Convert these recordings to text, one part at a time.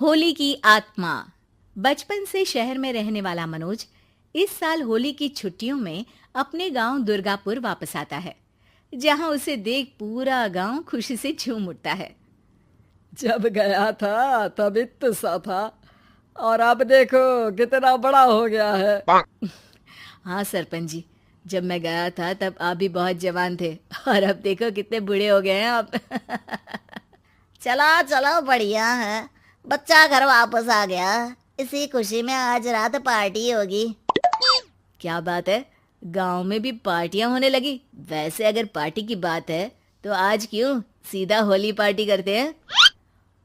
होली की आत्मा। बचपन से शहर में रहने वाला मनोज इस साल होली की छुट्टियों में अपने गांव दुर्गापुर वापस आता है, जहां उसे देख पूरा गांव खुशी से झूम उठता है। जब गया था तब इतना सा था और अब देखो कितना बड़ा हो गया है। हाँ सरपंच जी, जब मैं गया था तब आप भी बहुत जवान थे और अब देखो कितने बूढ़े हो गए हैं आप। चलो चलो बढ़िया है। बच्चा घर वापस आ गया। इसी खुशी में आज रात पार्टी होगी। क्या बात है, गांव में भी पार्टियां होने लगी। वैसे अगर पार्टी की बात है तो आज क्यों सीधा होली पार्टी करते हैं।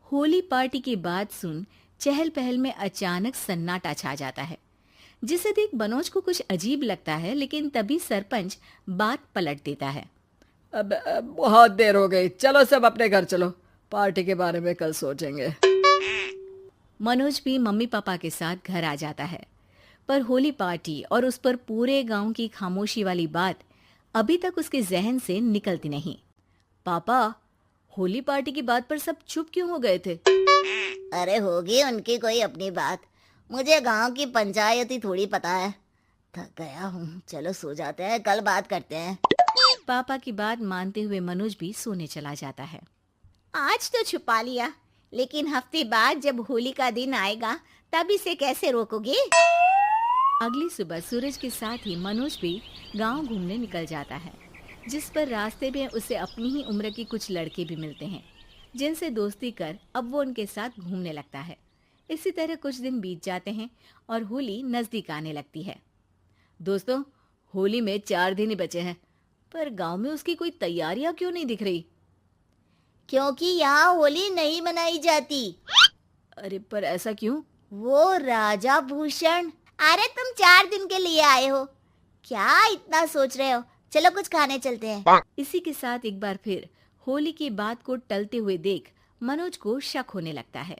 होली पार्टी की बात सुन चहल पहल में अचानक सन्नाटा छा जाता है, जिसे देख मनोज को कुछ अजीब लगता है, लेकिन तभी सरपंच बात पलट देता है। अब बहुत देर हो गई, चलो सब अपने घर चलो, पार्टी के बारे में कल सोचेंगे। मनोज भी मम्मी पापा के साथ घर आ जाता है, पर होली पार्टी और उस पर पूरे गांव की खामोशी वाली बात अभी तक उसके जहन से निकलती नहीं। पापा, होली पार्टी की बात पर सब चुप क्यों हो गए थे? अरे होगी उनकी कोई अपनी बात। मुझे गांव की पंचायत ही थोड़ी पता है। थक गया हूँ, चलो सो जाते हैं, कल बात करते हैं। पापा की बात मानते हुए मनोज भी सोने चला जाता है। आज तो छुपा लिया, लेकिन हफ्ते बाद जब होली का दिन आएगा तब इसे कैसे रोकोगे? अगली सुबह सूरज के साथ ही मनोज भी गांव घूमने निकल जाता है, जिस पर रास्ते में उसे अपनी ही उम्र के कुछ लड़के भी मिलते हैं, जिनसे दोस्ती कर अब वो उनके साथ घूमने लगता है। इसी तरह कुछ दिन बीत जाते हैं और होली नजदीक आने लगती है। दोस्तों, होली में 4 दिन ही बचे हैं, पर गांव में उसकी कोई तैयारियां क्यों नहीं दिख रही? क्योंकि यहाँ होली नहीं मनाई जाती। अरे पर ऐसा क्यों? वो राजा भूषण। अरे तुम 4 दिन के लिए आए हो, क्या इतना सोच रहे हो? चलो कुछ खाने चलते हैं। इसी के साथ एक बार फिर होली की बात को टलते हुए देख मनोज को शक होने लगता है।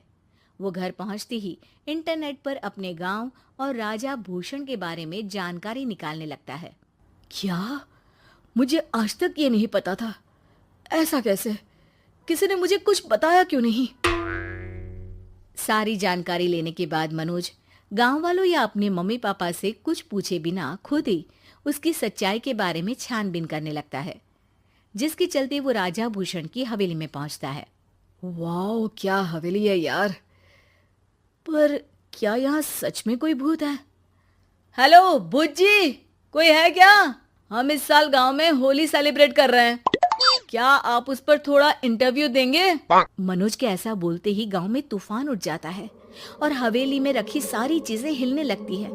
वो घर पहुंचते ही इंटरनेट पर अपने गांव और राजा भूषण के बारे में जानकारी निकालने लगता है। क्या? मुझे आज तक ये नहीं पता था। ऐसा कैसे? किसी ने मुझे कुछ बताया क्यों नहीं? सारी जानकारी लेने के बाद मनोज गांव वालों या अपने मम्मी पापा से कुछ पूछे बिना खुद ही उसकी सच्चाई के बारे में छानबीन करने लगता है, जिसके चलते वो राजा भूषण की हवेली में पहुंचता है। वाह, क्या हवेली है यार। पर क्या यहाँ सच में कोई भूत है? हेलो भूत जी, कोई है क्या? हम इस साल गांव में होली सेलिब्रेट कर रहे हैं, क्या आप उस पर थोड़ा इंटरव्यू देंगे? मनोज के ऐसा बोलते ही गांव में तूफान उठ जाता है और हवेली में रखी सारी चीजें हिलने लगती है।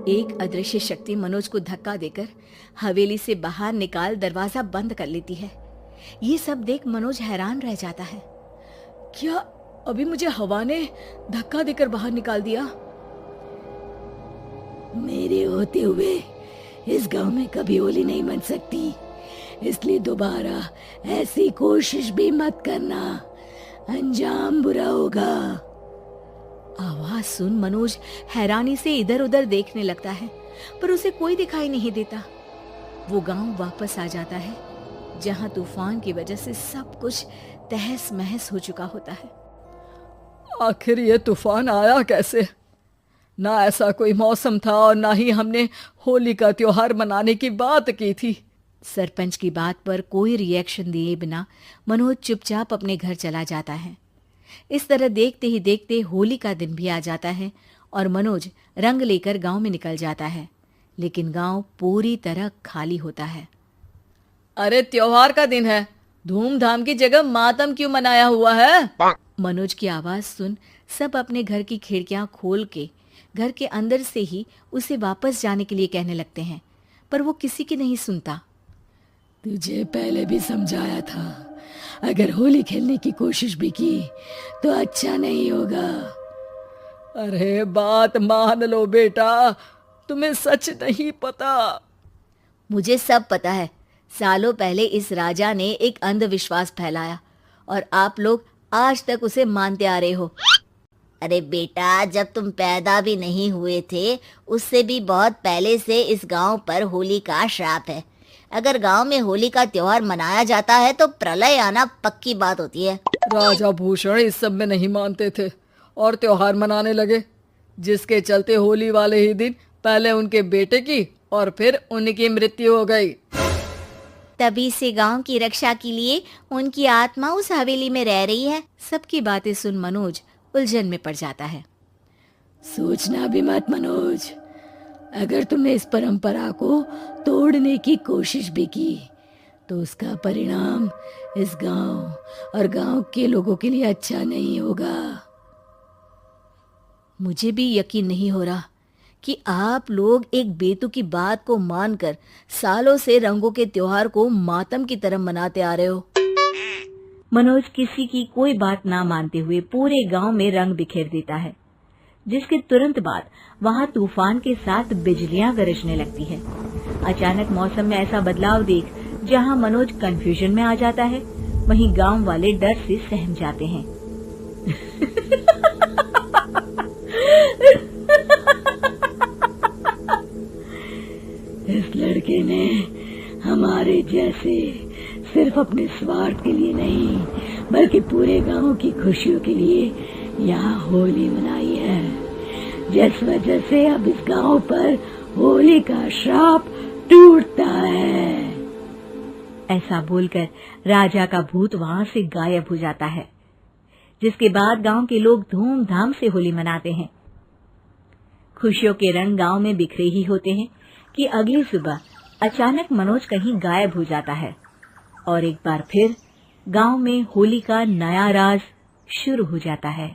एक अदृश्य शक्ति मनोज को धक्का देकर हवेली से बाहर निकाल दरवाजा बंद कर लेती है। ये सब देख मनोज हैरान रह जाता है। क्या अभी मुझे हवा ने धक्का देकर बाहर निकाल दिया? मेरे होते हुए इस गांव में कभी होली नहीं मन सकती, इसलिए दोबारा ऐसी कोशिश भी मत करना, अंजाम बुरा होगा। आवाज सुन मनोज हैरानी से इधर उधर देखने लगता है, पर उसे कोई दिखाई नहीं देता। वो गांव वापस आ जाता है, जहां तूफान की वजह से सब कुछ तहस महस हो चुका होता है। आखिर ये तूफान आया कैसे? ना ऐसा कोई मौसम था और ना ही हमने होली का त्योहार मनाने की बात की थी। सरपंच की बात पर कोई रिएक्शन दिए बिना मनोज चुपचाप अपने घर चला जाता है। इस तरह देखते ही देखते होली का दिन भी आ जाता है और मनोज रंग लेकर गांव में निकल जाता है, लेकिन गांव पूरी तरह खाली होता है। अरे त्योहार का दिन है, धूमधाम की जगह मातम क्यों मनाया हुआ है? मनोज की आवाज सुन सब अपने घर की खिड़कियां खोल के घर के अंदर से ही उसे वापस जाने के लिए कहने लगते हैं, पर वो किसी की नहीं सुनता। तुझे पहले भी समझाया था, अगर होली खेलने की कोशिश भी की तो अच्छा नहीं होगा। अरे बात मान लो बेटा, तुम्हें सच नहीं पता। मुझे सब पता है। सालों पहले इस राजा ने एक अंधविश्वास फैलाया और आप लोग आज तक उसे मानते आ रहे हो। अरे बेटा, जब तुम पैदा भी नहीं हुए थे उससे भी बहुत पहले से इस गांव पर होली का श्राप है। अगर गांव में होली का त्योहार मनाया जाता है तो प्रलय आना पक्की बात होती है। राजा भूषण इस सब में नहीं मानते थे और त्योहार मनाने लगे, जिसके चलते होली वाले ही दिन पहले उनके बेटे की और फिर उनकी मृत्यु हो गई। तभी से गांव की रक्षा के लिए उनकी आत्मा उस हवेली में रह रही है। सबकी बातें सुन मनोज उलझन में पड़ जाता है। सोचना भी मत मनोज, अगर तुमने इस परंपरा को तोड़ने की कोशिश भी की तो उसका परिणाम इस गांव और गांव के लोगों के लिए अच्छा नहीं होगा। मुझे भी यकीन नहीं हो रहा कि आप लोग एक बेतुकी बात को मानकर सालों से रंगों के त्योहार को मातम की तरह मनाते आ रहे हो। मनोज किसी की कोई बात ना मानते हुए पूरे गांव में रंग बिखेर देता है, जिसके तुरंत बाद वहां तूफान के साथ बिजलियां गरजने लगती है। अचानक मौसम में ऐसा बदलाव देख जहां मनोज कंफ्यूजन में आ जाता है, वहीं गांव वाले डर से सहम जाते हैं। इस लड़के ने हमारे जैसे सिर्फ अपने स्वार्थ के लिए नहीं बल्कि पूरे गांव की खुशियों के लिए यहाँ होली मनाई है, जिस वजह से अब इस गांव पर होली का श्राप टूटता है। ऐसा बोलकर राजा का भूत वहां से गायब हो जाता है, जिसके बाद गांव के लोग धूमधाम से होली मनाते हैं। खुशियों के रंग गांव में बिखरे ही होते हैं कि अगली सुबह अचानक मनोज कहीं गायब हो जाता है और एक बार फिर गांव में होली का नया राज शुरू हो जाता है।